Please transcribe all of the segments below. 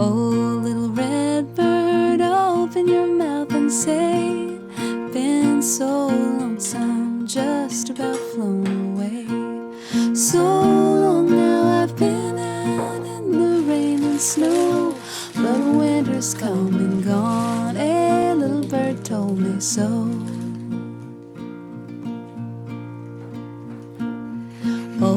Oh, little red bird, open your mouth and say, been so lonesome, just about flown away. So long now I've been out in the rain and snow, but winter's come and gone, a little bird told me so. Oh,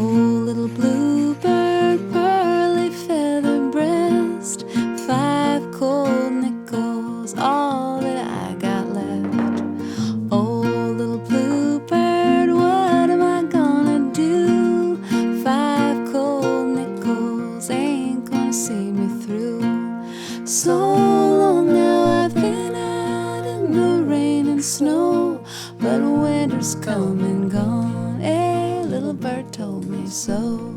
little bluebird, pearly feather breast, 5 cold nickels, all that I got left. Oh, little bluebird, what am I gonna do? 5 cold nickels ain't gonna see me through. So long now I've been out in the rain and snow, but winter's come and gone, a little bird told me so.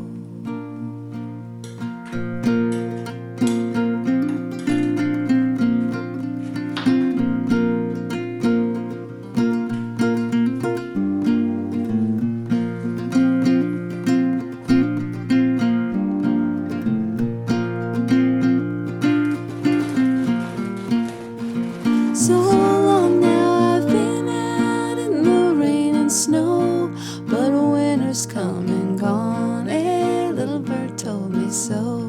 So long now I've been out in the rain and snow, but winter's come and gone, a little bird told me so.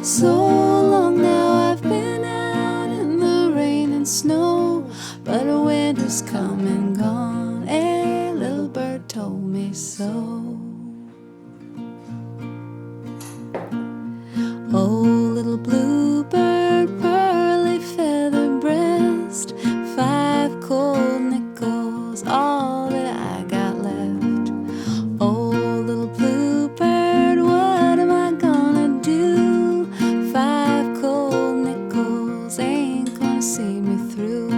So long now I've been out in the rain and snow, but winter's come and gone, a little bird told me so. Oh, little bluebird, pearly feather breast, 5 cold nickels, all that I got left. Oh, little bluebird, what am I gonna do? 5 cold nickels ain't gonna see me through.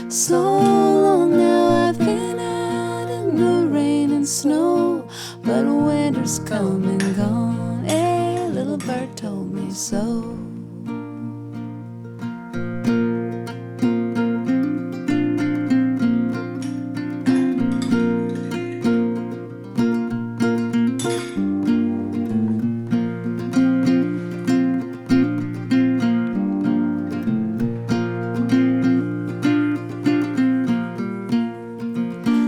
So long now I've been out in the rain and snow, but winter's come and gone, a little bird told me so.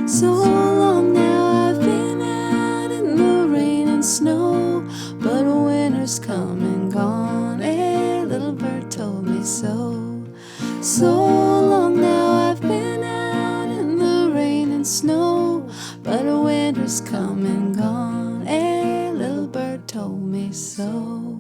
So long now I've been out in the rain and snow, but winter's come and gone, a little bird told me so. So long now I've been out in the rain and snow, but winter's come and gone, a little bird told me so.